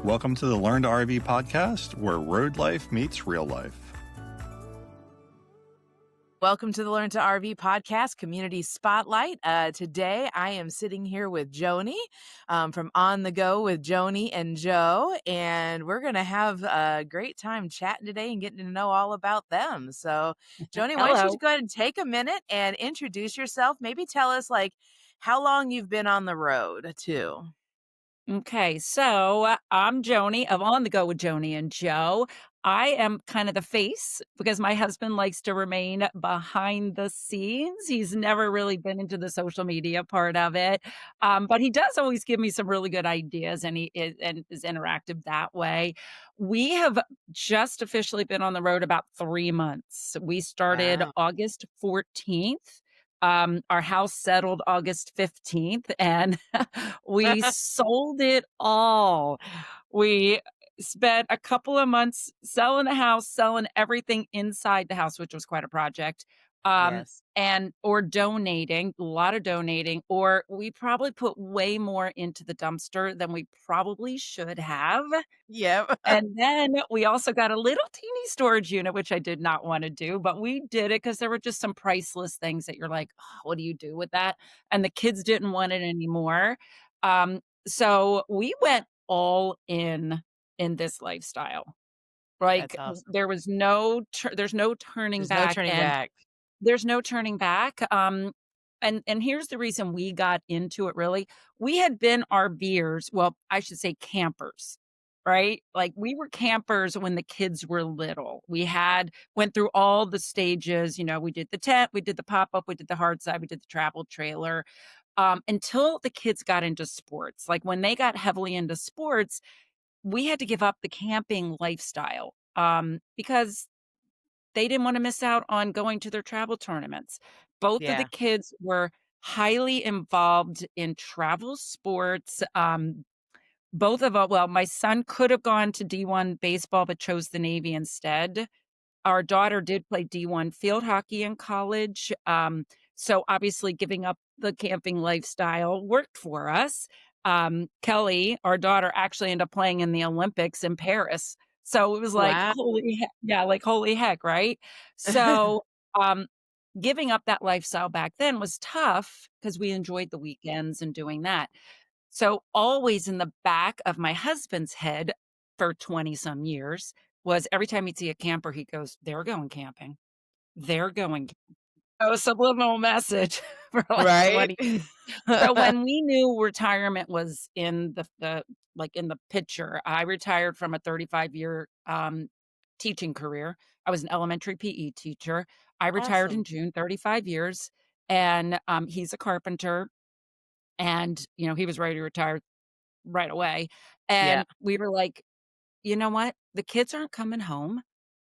Welcome to the Learn to RV podcast, where road life meets real life. Welcome to the Learn to RV podcast, Community Spotlight. Today, I am sitting here with Joanie from On the Go with Joanie and Joe, and we're going to have a great time chatting today and getting to know all about them. So, Joanie, why don't you Hello. go ahead and take a minute and introduce yourself? Maybe tell us, how long you've been on the road, too. Okay, so I'm Joanie of On the Go with Joanie and Joe. I am kind of the face because my husband likes to remain behind the scenes. He's never really been into the social media part of it, but he does always give me some really good ideas, and is interactive that way. We have just officially been on the road about 3 months. We started Wow. August 14th. Our house settled August 15th, and we sold it all. We spent a couple of months selling the house, selling everything inside the house, which was quite a project. Yes. And or donating, a lot of donating, or we probably put way more into the dumpster than we probably should have. Yep. And then we also got a little teeny storage unit, which I did not wanna do, but we did it because there were just some priceless things that you're like, "Oh, what do you do with that?" And the kids didn't want it anymore. So we went all in this lifestyle. That's Like, awesome. there was there's no turning There's no back, turning and back. there's no turning back. And here's the reason we got into it really. We had been RVers, well, I should say campers, right? Like we were campers when the kids were little. We had went through all the stages, we did the tent, we did the pop-up, we did the hard side, we did the travel trailer. Until the kids got into sports. Like when they got heavily into sports, we had to give up the camping lifestyle. Because they didn't wanna miss out on going to their travel tournaments. Both of the Yeah. kids were highly involved in travel sports. Both of 'em well, my son could have gone to D1 baseball, but chose the Navy instead. Our daughter did play D1 field hockey in college, so obviously giving up the camping lifestyle worked for us. Kelly, our daughter, actually ended up playing in the Olympics in Paris, so it was like, Wow. holy heck, right? So, um, giving up that lifestyle back then was tough because we enjoyed the weekends and doing that. So always in the back of my husband's head for 20 some years was every time he'd see a camper, he goes, "They're going camping. They're going." A subliminal message for like Right? 20. So when we knew retirement was in in the picture, I retired from a 35-year teaching career. I was an elementary PE teacher. I retired in Awesome. June, 35 years, and he's a carpenter, and he was ready to retire right away. Yeah. And we were like, "You know what? The kids aren't coming home.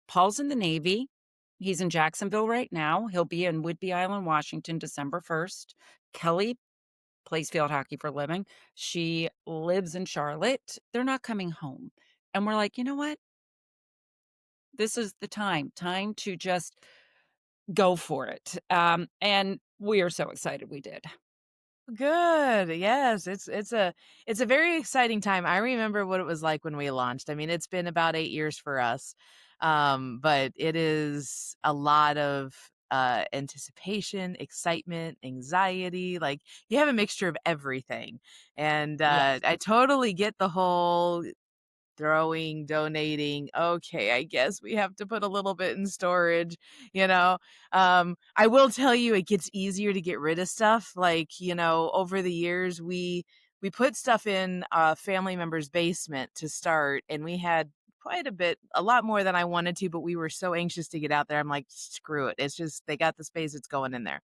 Paul's in the Navy. He's in Jacksonville right now. He'll be in Whidbey Island, Washington, December 1st. Kelly plays field hockey for a living. She lives in Charlotte. They're not coming home." And we're like, "You know what? This is the time to just go for it." And we are so excited we did. Good. Yes, it's a very exciting time. I remember what it was like when we launched. I mean, it's been about 8 years for us. But it is a lot of anticipation, excitement, anxiety. Like you have a mixture of everything. And Yes. I totally get the whole throwing, donating. Okay, I guess we have to put a little bit in storage, you know. I will tell you it gets easier to get rid of stuff. Over the years we put stuff in a family member's basement to start, and we had quite a lot more than I wanted to, but we were so anxious to get out there. I'm like, screw it. It's just they got the space, it's going in there.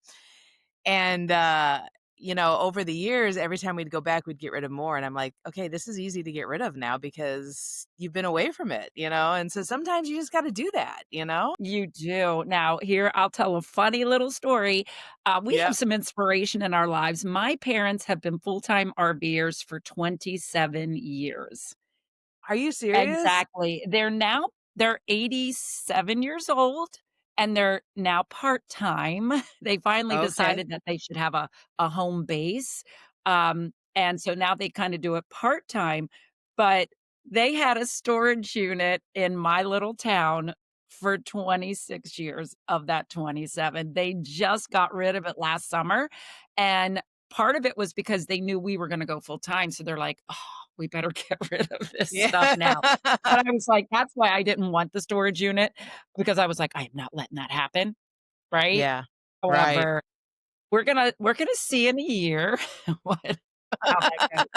And over the years, every time we'd go back, we'd get rid of more. And I'm like, okay, this is easy to get rid of now because you've been away from it. And so sometimes you just got to do that. You do. Now, here, I'll tell a funny little story. We Yeah. have some inspiration in our lives. My parents have been full-time RVers for 27 years. Are you serious? Exactly. They're 87 years old, and they're now part-time. They finally Okay. decided that they should have a home base, and so now they kinda do it part-time, but They had a storage unit in my little town for 26 years of that 27. They just got rid of it last summer, and part of it was because they knew we were gonna go full time, so they're like, "Oh, we better get rid of this Yeah. stuff now." And I was like, that's why I didn't want the storage unit because I was like, "I am not letting that happen." Right? Yeah. Right. However, we're gonna see in a year what how that goes.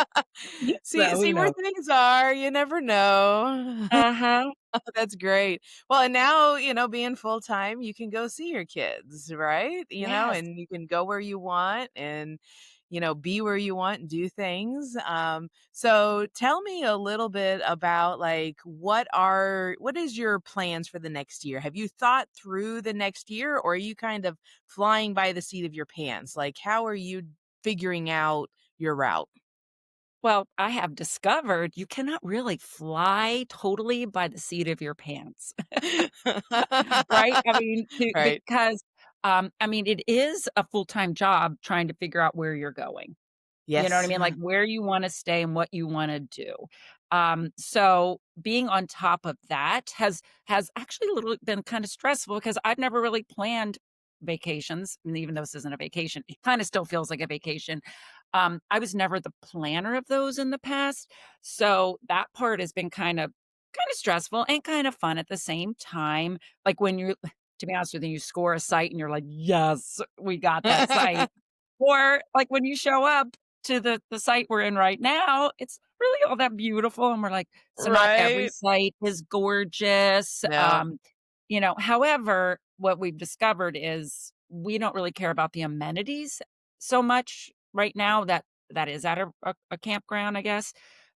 See So who see where knows? things are, you never know. Uh-huh. That's great. Well, and now, being full time, you can go see your kids, right? Yes. And you can go where you want and, be where you want and do things. So tell me a little bit about like what is your plans for the next year? Have you thought through the next year or are you kind of flying by the seat of your pants? Like how are you figuring out your route? Well, I have discovered you cannot really fly totally by the seat of your pants, right? I mean, Right. because, I mean, it is a full-time job trying to figure out where you're going. You know what I Yes. mean? Like where you wanna stay and what you wanna do. So being on top of that has actually a little been kinda stressful because I've never really planned vacations, and even though this isn't a vacation, it kinda still feels like a vacation. I was never the planner of those in the past, so that part has been kinda stressful and kind of fun at the same time. Like when you to be honest with you, you score a site and you're like, "Yes, we got that site." Or like when you show up to the site we're in right now, it's really all that beautiful, and we're like so not every Right? site is gorgeous, No. however, what we've discovered is we don't really care about the amenities so much right now that is at a campground, I guess,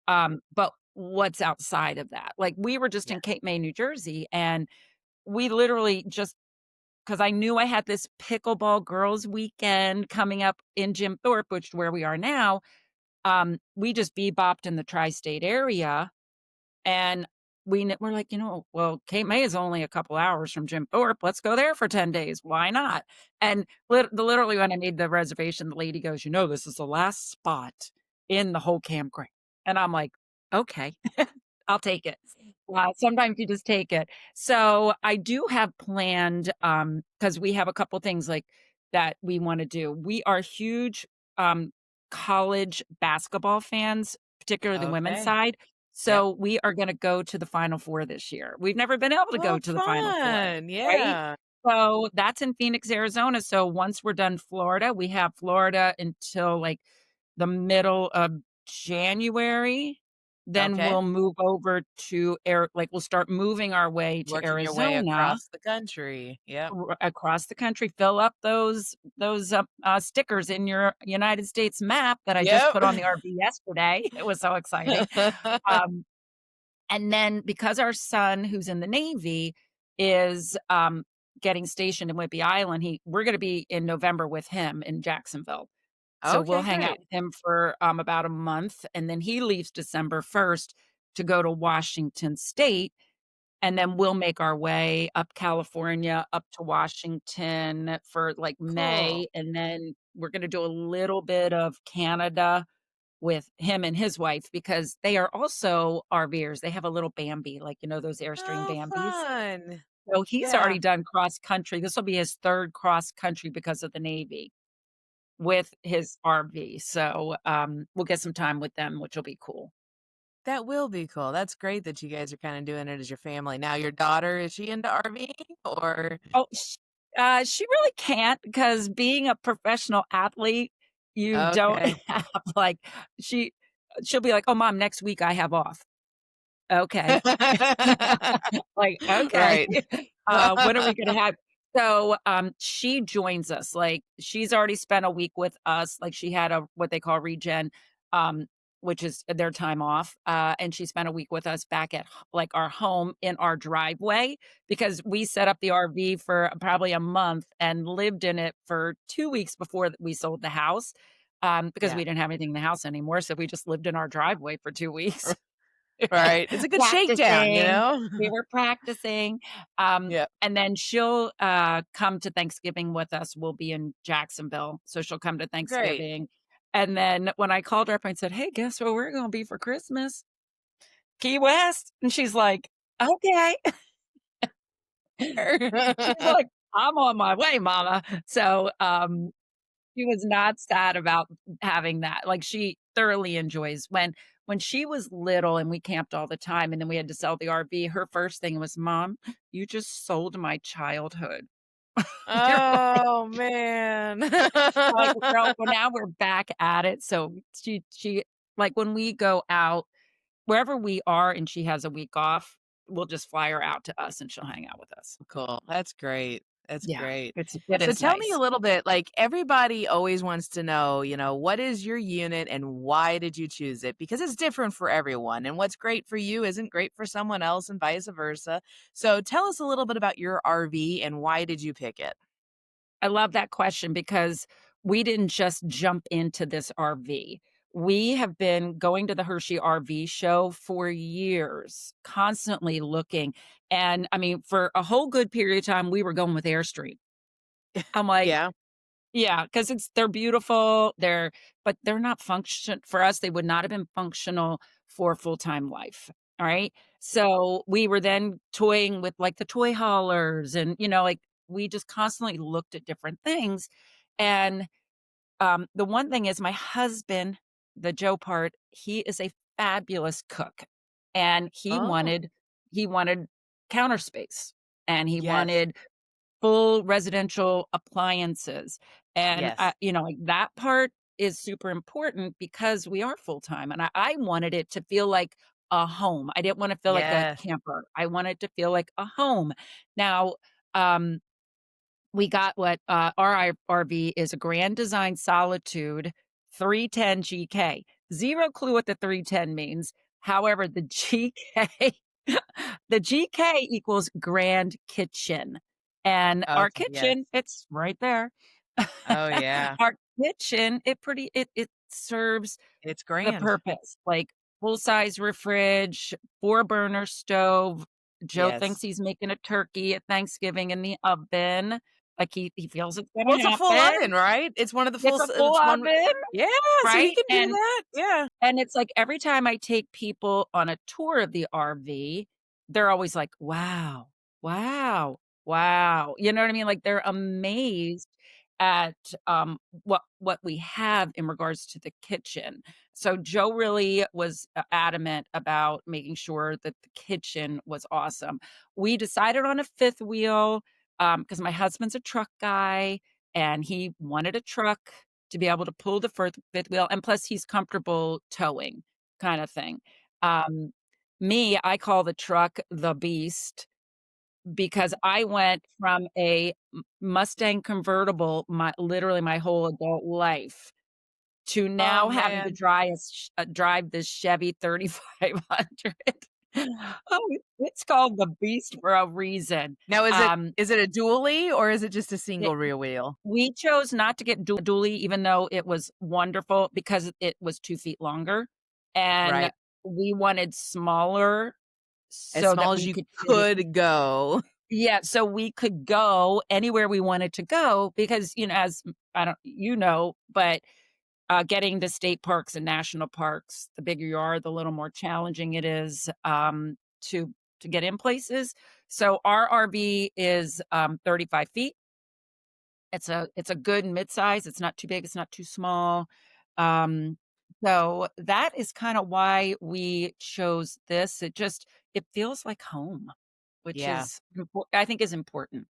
but what's outside of that? Like, we were just Yeah. in Cape May, New Jersey, and we literally just 'cause I knew I had this pickleball girls' weekend coming up in Jim Thorpe, which is where we are now. We just bebopped in the tri-state area, and we're like, well, Cape May is only a couple hours from Jim Thorpe. Let's go there for 10 days. Why not? And literally, when I made the reservation, the lady goes, this is the last spot in the whole campground. And I'm like, okay, I'll take it. Sometimes you just take it. So I do have planned, because we have a couple things like that we want to do. We are huge um, college basketball fans, particularly the women's Okay. side. Yep. So we are gonna go to the Final Four this year. We've never been able to go Oh, to the Final Four, fun. right? Yeah. So that's in Phoenix, Arizona. So once we're done Florida, we have Florida until like the middle of January. Then Okay. we'll move over to we'll start moving our way to Working your way Arizona across the country. Yep. across the country, fill up those stickers in your United States map that I just Yep. put on the RV yesterday. It was so exciting. Um, and then because our son, who's in the Navy, is getting stationed in Whidbey Island, we're going to be in November with him in Jacksonville. So we'll Okay, hang out great. with him for about a month, and then he leaves December 1st to go to Washington State, and then we'll make our way up California, up to Washington for, like, Cool. May, and then we're gonna do a little bit of Canada with him and his wife because they are also RVers. They have a little Bambi, like, those Airstream Oh, Bambis. fun. So he's Yeah. already done cross country. This will be his 3rd cross country because of the Navy with his RV. So, we'll get some time with them, which will be cool. That will be cool. That's great that you guys are kinda doing it as your family. Now your daughter, is she into RVing or Oh, she really can't because being a professional athlete, you don't Okay. have, like she she'll be like, "Oh, mom, next week I have off." "Okay." Like, "Okay." Right. When are we gonna have so, she joins us, like, she's already spent a week with us, like, she had a what they call regen, um, which is their time off, and she spent a week with us back at like, our home in our driveway because we set up the RV for probably a month and lived in it for 2 weeks before we sold the house, because Yeah. we didn't have anything in the house anymore, so we just lived in our driveway for 2 weeks. Right. It's a good shakedown, you Practicing. know? We were practicing, Yep. and then she'll, come to Thanksgiving with us. We'll be in Jacksonville, so she'll come to Great. Thanksgiving, and then when I called her up and said, "Hey, guess where we're gonna be for Christmas?" Key West?" And she's like, "Okay." She's like, "I'm on my way, mama." So, she was not sad about having that. Like, she thoroughly enjoys when she was little and we camped all the time and then we had to sell the RV, her first thing was, "Mom, you just sold my childhood." You're like Oh, man. we're like, "Girl, well, now we're back at it." So she like, when we go out, wherever we are and she has a week off, we'll just fly her out to us and she'll hang out with us. Cool. That's great. That's Yeah, great. it So is tell me a nice. little bit, like everybody always wants to know, what is your unit and why did you choose it? Because it's different for everyone. And what's great for you isn't great for someone else and vice versa. So tell us a little bit about your RV and why did you pick it? I love that question because we didn't just jump into this RV. We have been going to the Hershey RV show for years, constantly looking. And I mean, for a whole good period of time, we were going with Airstream. I'm like, Yeah. yeah, because they're beautiful. But they're not function for us. They would not have been functional for full time life. All right. So we were then toying with like the toy haulers and, like we just constantly looked at different things. And the one thing is my husband, the Joe part, he is a fabulous cook. And Oh, he wanted counter space and he yes. wanted full residential appliances, and, Yes. like, that part is super important because we are full-time, and I wanted it to feel like a home. I didn't wanna feel like a Yes. camper. I want it to feel like a home. Now, um, we got what, our RV is a Grand Design Solitude 310 GK. Zero clue what the 310 means. However, the GK the GK equals grand kitchen, and our Okay. Yes. kitchen, it's right there. Oh, yeah. Our kitchen, it serves It's the grand. purpose, like, full-size refridge, 4-burner stove. Joe thinks Yes. he's making a turkey at Thanksgiving in the oven, like, he feels it's Well, gonna it's a full happen. oven, right? It's one of the It's a full it's one. oven, Yeah, so he right? can do that. Yeah. And it's like every time I take people on a tour of the RV, they're always like, "Wow, wow, wow." You know what I mean? Like, they're amazed at, what we have in regards to the kitchen. So Joe really was, adamant about making sure that the kitchen was awesome. We decided on a 5th wheel, because my husband's a truck guy, and he wanted a truck to be able to pull the 5th wheel, and plus he's comfortable towing kinda thing. Um, I call the truck the beast because I went from a Mustang convertible literally my whole adult life to Oh, now having to man. drive this Chevy 3500. Oh, it's called the beast for a reason. Now Um, is it a dually or is it just a it single rear wheel? We chose not to get dually even though it was wonderful because it was 2 feet longer, and Right. we wanted smaller As so small that as we you could fit it. could go. Yeah, so we could go anywhere we wanted to go because, as I don't but, getting to state parks and national parks, the bigger you are, the little more challenging it is, to get in places. So our RV is, 35 feet. It's a good mid-size, it's not too big, it's not too small. Um, so that is kinda why we chose this. It feels like home, which Yeah. is I think is important.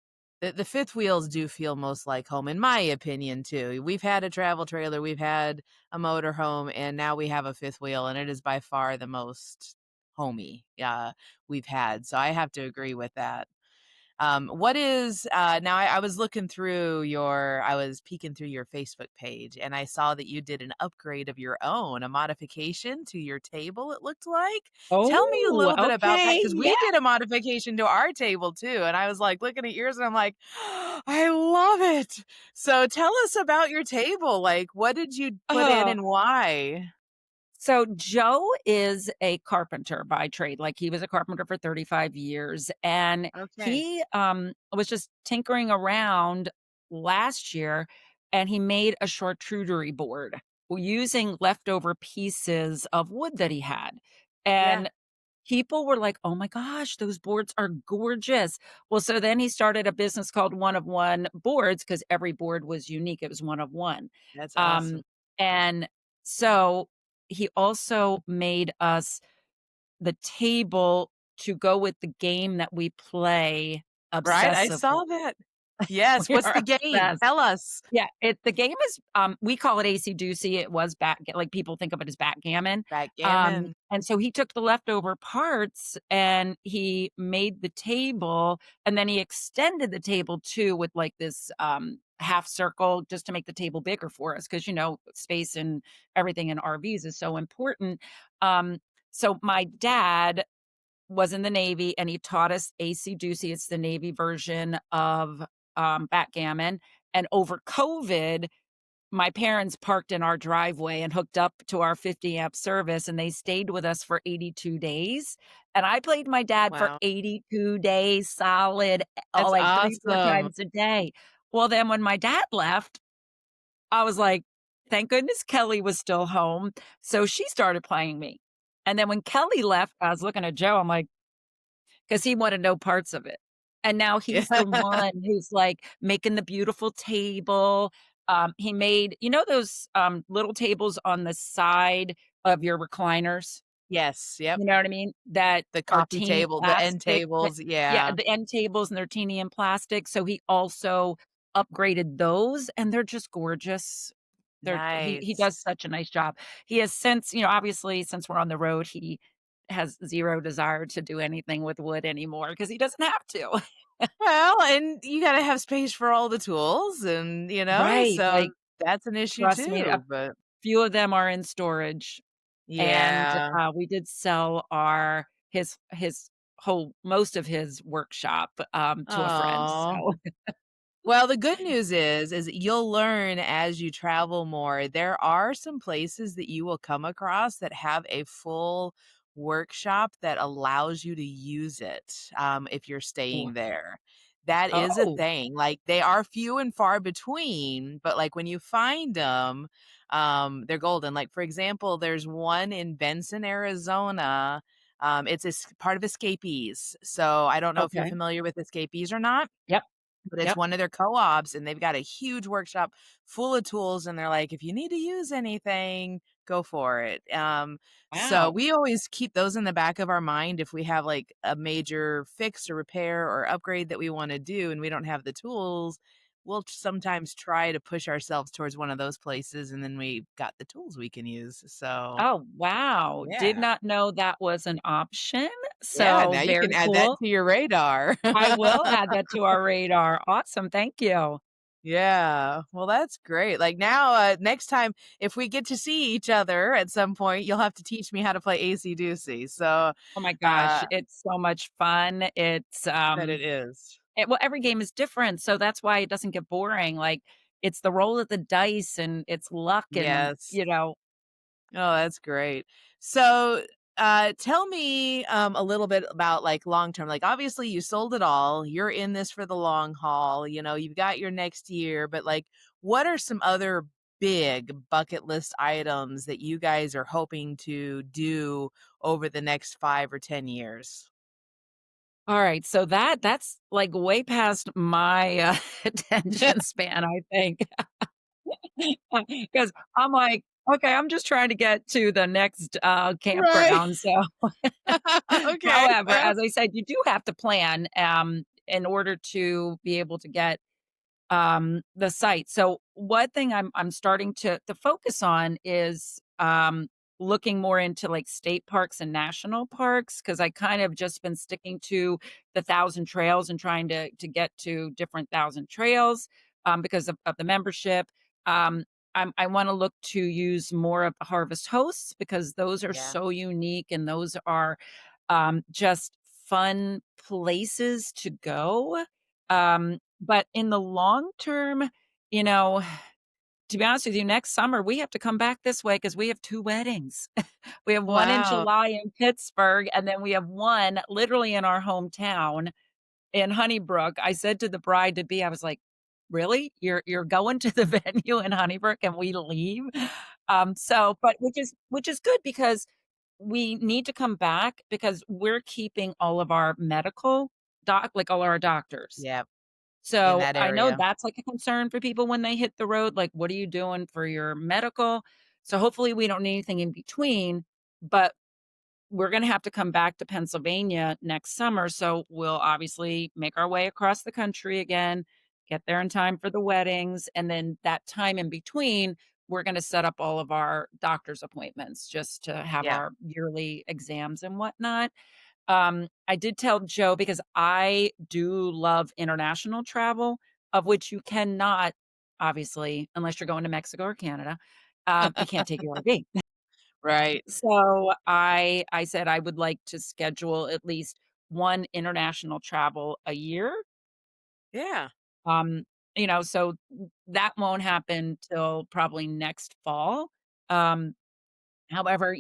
The 5th wheels do feel most like home, in my opinion, too. We've had a travel trailer, we've had a motor home, and now we have a 5th wheel, and it is by far the most homey, we've had, so I have to agree with that. What is now I was looking through I was peeking through your Facebook page and I saw that you did an upgrade of your own, a modification to your table, it looked like. Tell me a Oh, little bit about that okay, because yeah. we did a modification to our table too. And I was like looking at yours and I'm like, I love it. So tell us about your table. Like, what did you put in Uh, and why? so Joe is a carpenter by trade, like, he was a carpenter for 35 years, and Okay. he, was just tinkering around last year, and he made a charcuterie board using leftover pieces of wood that he had, Yeah. and people were like, "Oh my gosh, those boards are gorgeous." Well, so then he started a business called One of One Boards because every board was unique, it was one of one. That's Um, awesome. and so he also made us the table to go with the game that we play Right, I obsessively. saw that. Yes, We what's are the game? obsessed. Tell us. Yeah, the game is, we call it AC-doocy, it was like, people think of it as backgammon, Backgammon. and so he took the leftover parts and he made the table, and then he extended the table too with, like, this, half circle just to make the table bigger for us because space and everything in RVs is so important. Um, so my dad was in the Navy, and he taught us AC-doocy, it's the Navy version of, backgammon, and over COVID, my parents parked in our driveway and hooked up to our 50 amp service, and they stayed with us for 82 days, and I played my dad for Wow, 82 days solid, that's like 3, 4 awesome. times a day. Well, then when my dad left, I was like, "Thank goodness Kelly was still home," so she started playing me, and then when Kelly left, I was looking at Joe, I'm like, 'cause he wanted no parts of it. And now Yeah. he's the one who's, like, making the beautiful table. He made those, little tables on the side of your recliners? Yes, yep. You know what I mean? That The are coffee teeny table, the end plastic that tables, yeah, yeah. the end tables, and they're teeny and plastic, so he also upgraded those, and they're just gorgeous. He does Nice. such a nice job. He has since obviously, since we're on the road, he has 0 desire to do anything with wood anymore because he doesn't have to. Well, and you gotta have space for all the tools and, Right, so like, that's an issue trust me, a too, but few of them are in storage, and, yeah. we did sell our his whole most of his workshop, to a friend, Oh. so Well, the good news is that you'll learn as you travel more. There are some places that you will come across that have a full workshop that allows you to use it, if you're staying there. That is a Oh, thing. Like, they are few and far between, but, like, when you find them, they're golden. Like, for example, there's one in Benson, Arizona. It's part of Escapees. So I don't know if you're okay. familiar with Escapees or not, Yep, but it's yep. one of their co-ops, and they've got a huge workshop full of tools, and they're like, "If you need to use anything, go for it." So Wow. we always keep those in the back of our mind if we have, like, a major fix or repair or upgrade that we wanna do and we don't have the tools, we'll sometimes try to push ourselves towards one of those places, and then we got the tools we can use, so Oh, wow. Did yeah. not know that was an option, Yeah, so now you can very add that cool. to your radar. I will add that to our radar. Awesome, thank you. Yeah. Well, that's great. Like now, next time if we get to see each other at some point, you'll have to teach me how to play AC/DC. So, Oh my gosh, uh, it's so much fun. I bet it is. Every game is different, so that's why it doesn't get boring, like, it's the roll of the dice, and it's luck, and, Yes. Oh, that's great. So, tell me a little bit about like long term. Like, obviously, you sold it all. You're in this for the long haul. You've got your next year, but like, what are some other big bucket list items that you guys are hoping to do over the next 5 or 10 years? alright, so that's, like, way past my, attention span, I think. 'Cause I'm like, "Okay, I'm just trying to get to the next, Right. campground," so Okay. however, Well, as I said, you do have to plan, in order to be able to get the site. So one thing I'm starting to focus on is looking more into like state parks and national parks because I kind of just been sticking to the thousand trails and trying to get to different thousand trails because of the membership. I want to look to use more of the harvest hosts because those are yeah. so unique and those are just fun places to go. But in the long term, you know, to be honest with you, next summer, we have to come back this way because we have 2 weddings. We have one in Wow. July in Pittsburgh, and then we have one literally in our hometown in Honeybrook. I said to the bride to be, I was like, "Really? You're going to the venue in Honeybrook and we leave?" But which is good because we need to come back because we're keeping all of our medical like all our doctors. Yep, in So that I know area. that's like a concern for people when they hit the road. Like, what are you doing for your medical? So hopefully we don't need anything in between, but we're going to have to come back to Pennsylvania next summer. So we'll obviously make our way across the country again, get there in time for the weddings. And then that time in between, we're going to set up all of our doctor's appointments just to have Yeah, our yearly exams and whatnot. I did tell Joe because I do love international travel, of which you cannot, obviously, unless you're going to Mexico or Canada, you can't take your RV. right. So I said I would like to schedule at least one international travel a year. Yeah, Um, so that won't happen till probably next fall. Um, However,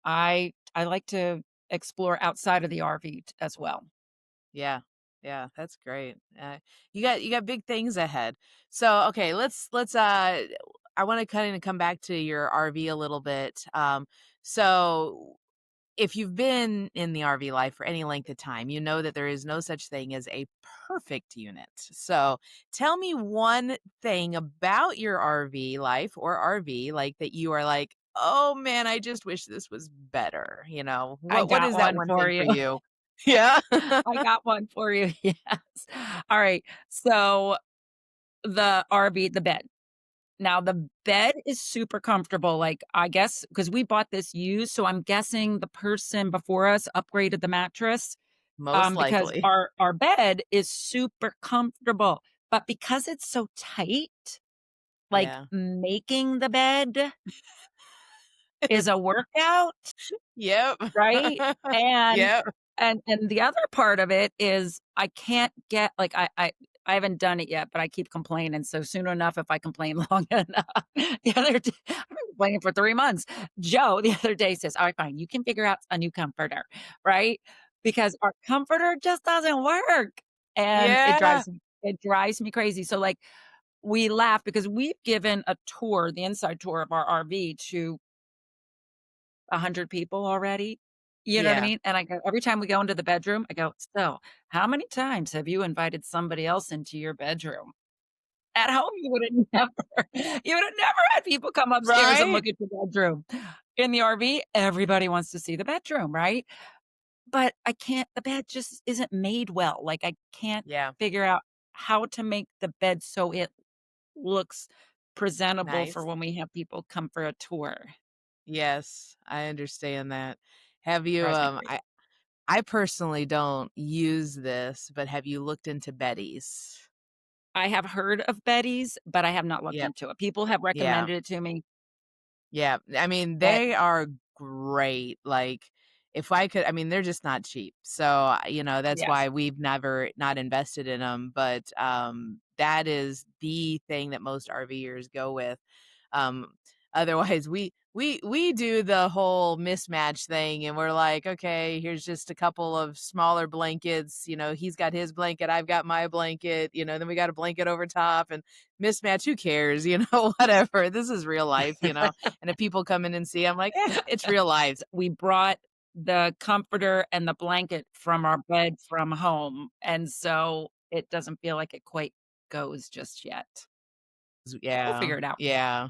I like to explore outside of the RV as well. yeah, yeah, that's great. You got big things ahead. So, okay, let's I wanna kinda come back to your RV a little bit. So if you've been in the RV life for any length of time, you know that there is no such thing as a perfect unit. So tell me one thing about your RV life or RV like that you are like, oh man, I just wish this was better. I What got is that one one for thing for you. you? Yeah. I got one for you. Yes. All right. So the RV, the bed. Now the bed is super comfortable. Like, I guess because we bought this used, so I'm guessing the person before us upgraded the mattress, Most because likely. our bed is super comfortable. But because it's so tight, like, Yeah. making the bed is a workout. Yep. Right? And Yep. and the other part of it is I can't get like, I haven't done it yet, but I keep complaining, so soon enough, if I complain long enough the other day I've been complaining for 3 months. Joe, the other day says, "Alright, fine, you can figure out a new comforter," right? Because our comforter just doesn't work, and Yeah. it drives me crazy. So, like, we laugh because we've given a tour, the inside tour of our RV to 100 people already. You know what I Yeah. mean? And I go every time we go into the bedroom, I go, "So, how many times have you invited somebody else into your bedroom?" At home, you would have never you would have never had people come upstairs and Right? look at your bedroom. In the RV, everybody wants to see the bedroom, right? But I can't the bed just isn't made well. Like, I can't Yeah. figure out how to make the bed so it looks presentable for Nice. when we have people come for a tour. Yes, I understand that. Have you, Drives me crazy. I personally don't use this, but have you looked into Betty's? I have heard of Betty's, but I have not looked Yep. into it. People have Yeah. recommended it to me, Yeah. I mean, but they are great. Like, if I could, I mean, they're just not cheap. So, that's yes. why we've never not invested in them. But that is the thing that most RVers go with. Um, Otherwise, we do the whole mismatch thing, and we're like, okay, here's just a couple of smaller blankets. He's got his blanket, I've got my blanket. Then we got a blanket over top, and mismatch. Who cares? Whatever. This is real life. And if people come in and see, I'm like, it's real life. We brought the comforter and the blanket from our bed from home, and so it doesn't feel like it quite goes just yet. We'll Yeah, figure it out. yeah,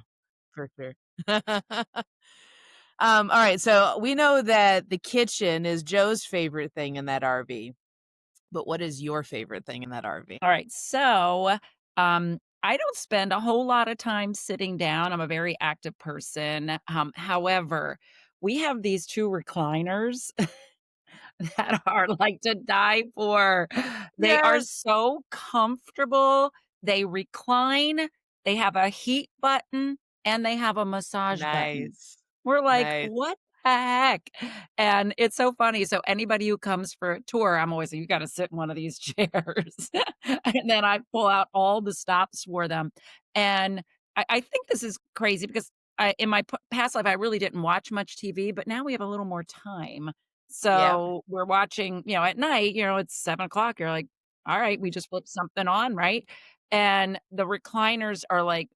for sure. All right. So we know that the kitchen is Joe's favorite thing in that RV. But what is your favorite thing in that RV? Alright, so, I don't spend a whole lot of time sitting down. I'm a very active person. However, we have these 2 recliners that are like to die for. They are Yes. so comfortable. They recline, they have a heat button, and they have a massage button. Nice. We're like, Nice. "What the heck?" And it's so funny. So anybody who comes for a tour, I'm always like, "You gotta sit in one of these chairs." And then I pull out all the stops for them. And I think this is crazy because in my past life, I really didn't watch much TV, but now we have a little more time. Yep. So we're watching, at night, it's 7 o'clock. You're like, all right, we just flip something on, right? And the recliners are like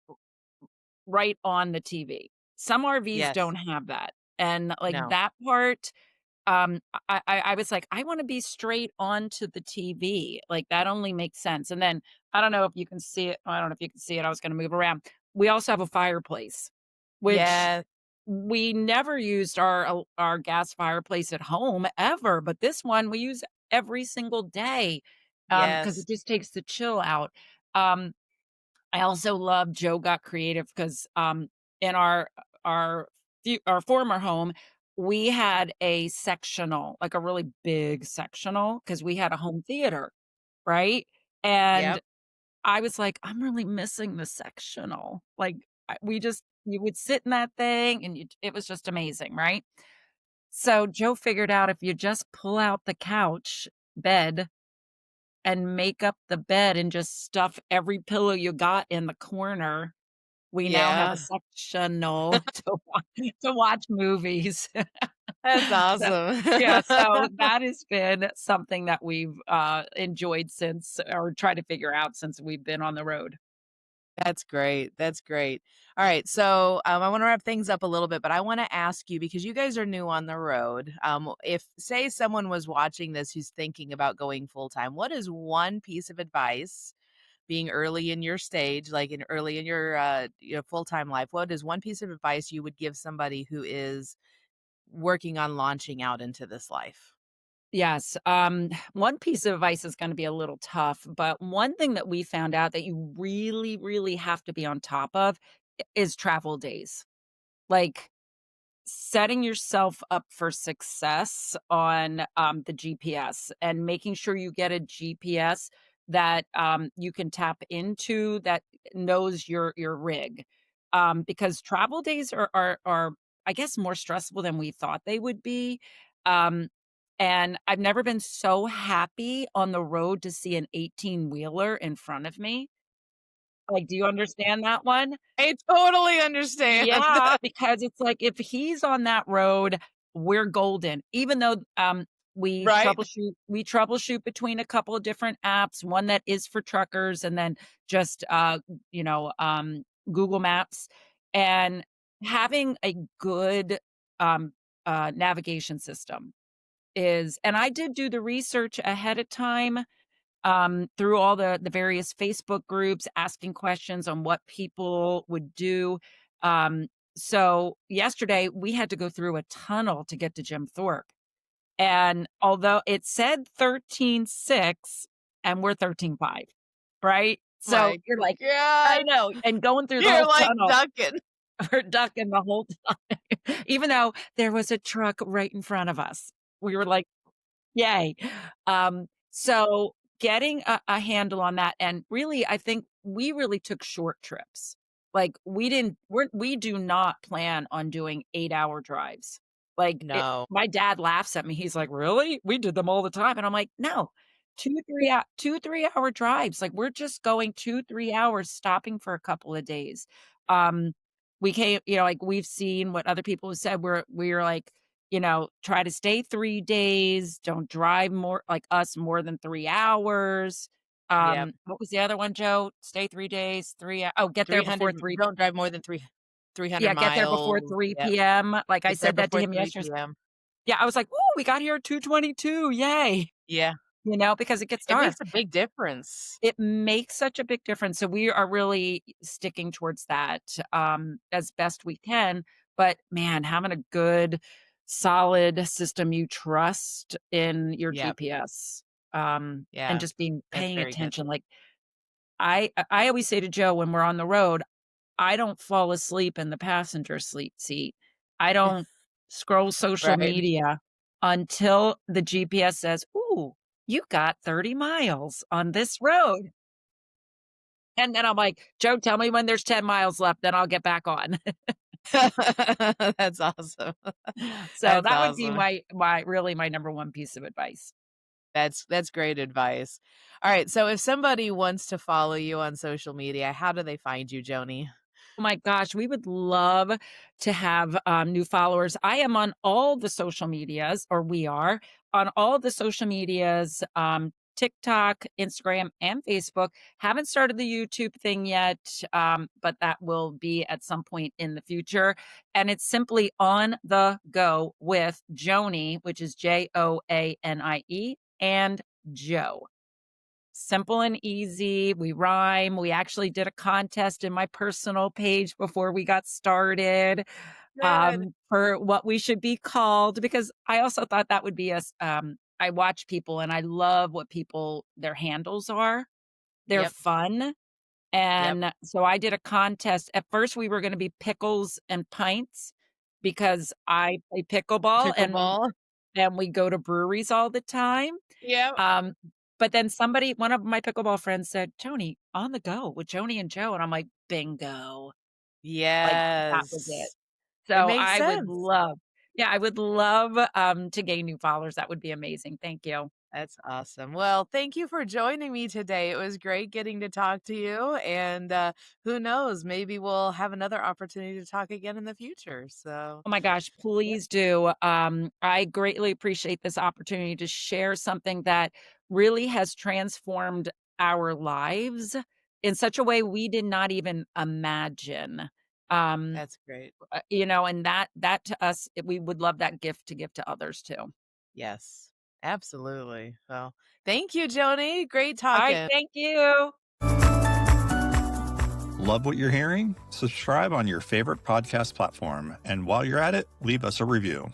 right on the TV. Some RVs Yes. don't have that. And, like, No. that part, I was like, "I wanna be straight onto the TV." Like, that only makes sense, and then, I don't know if you can see it I don't know if you can see it, I was gonna move around. We also have a fireplace, which Yeah. we never used our gas fireplace at home ever, but this one we use every single day, because Yes. it just takes the chill out. Um, I also love Joe got creative 'cause, in our our former home, we had a sectional, like a really big sectional, because we had a home theater, right? And Yep. I was like, "I'm really missing the sectional." Like, we just you would sit in that thing and it was just amazing, right? So Joe figured out if you just pull out the couch bed and make up the bed and just stuff every pillow you got in the corner, we now have a Yeah. sectional to watch movies. That's So awesome. yeah, so that has been something that we've, enjoyed since or tried to figure out since we've been on the road. That's great. That's great. All right. So I want to wrap things up a little bit, but I want to ask you because you guys are new on the road. If, say, someone was watching this who's thinking about going full time, what is one piece of advice, being early in your stage, like in early in your full time life? What is one piece of advice you would give somebody who is working on launching out into this life? Yes, one piece of advice is gonna be a little tough, but one thing that we found out that you really, really have to be on top of is travel days. Like, setting yourself up for success on, the GPS and making sure you get a GPS that, you can tap into that knows your rig. Because travel days are, I guess, more stressful than we thought they would be. Um, and I've never been so happy on the road to see an 18-wheeler in front of me. Like, do you understand that one? I totally understand. Yeah, because it's like if he's on that road, we're golden. Even though, Right? we troubleshoot between a couple of different apps, one that is for truckers and then just, you know, Google Maps, and having a good, um, navigation system is and I did do the research ahead of time, through all the various Facebook groups, asking questions on what people would do. Um, so yesterday we had to go through a tunnel to get to Jim Thorpe. And although it said 13.6 and we're 13.5, right? So My you're like, I God. know, and going through the You're whole like tunnel, ducking. we're ducking the whole time, even though there was a truck right in front of us. We were like, yay. So getting a handle on that and really, I think we really took short trips. Like we do not plan on doing 8-hour drives. Like No. my dad laughs at me. He's like, "Really? We did them all the time." And I'm like, "No. 2, 3 hour drives. Like we're just going 2, 3 hours, stopping for a couple of days." Um, we came, like we've seen what other people have said. We're like, try to stay 3 days, don't drive more like us more than 3 hours. Yep. What was the other one, Joe? Stay 3 days, 3 get there before 300 3 don't drive more than 300 yeah, get there before miles. 3 Yep. PM. Like, I Get there said that to before him 3 yesterday. PM. Yeah, I was like, "Ooh, we got here at 2:22, yay." Yeah. Because it gets It dark. makes a big difference. It makes such a big difference, so we are really sticking towards that, as best we can, but man, having a good, solid system you trust in your Yep. GPS, and Yeah. just being That's paying very good. attention, like, I always say to Joe when we're on the road, I don't fall asleep in the passenger sleep seat. I don't scroll social Right. media until the GPS says, "Ooh, you got 30 miles on this road." And then I'm like, "Joe, tell me when there's 10 miles left, then I'll get back on." That's awesome. So That's that would be awesome. my really my number one piece of advice. That's great advice. All right, so if somebody wants to follow you on social media, how do they find you, Joni? Oh my gosh, we would love to have, new followers. I am on all the social medias, or we are on all the social medias, TikTok, Instagram, and Facebook. Haven't started the YouTube thing yet, but that will be at some point in the future. And it's simply On the Go with Joanie, which is Joanie, and Joe. Simple and easy. We rhyme. We actually did a contest in my personal page before we got started Good. for what we should be called, because I also thought that would be us. I watch people and I love what people, their handles are. They're Yep. fun. Yep. And so I did a contest. At first, we were going to be pickles and pints because I play pickleball Pickleball. and we go to breweries all the time. Yep. Um, but then one of my pickleball friends said, "Tony, On the Go with Joanie and Joe." And I'm like, bingo. Like, that was it. Yes. It So makes sense. I would love, to gain new followers. That would be amazing. Thank you. That's awesome. Well, thank you for joining me today. It was great getting to talk to you. And who knows, maybe we'll have another opportunity to talk again in the future. So, Oh my gosh, yeah, please do. I greatly appreciate this opportunity to share something that really has transformed our lives in such a way we did not even imagine. Um, that's great. and that to us, we would love that gift to give to others too. Yes, absolutely. Well, thank you, Joni. Great All right, talking. thank you. Love what you're hearing? Subscribe on your favorite podcast platform. And while you're at it, leave us a review.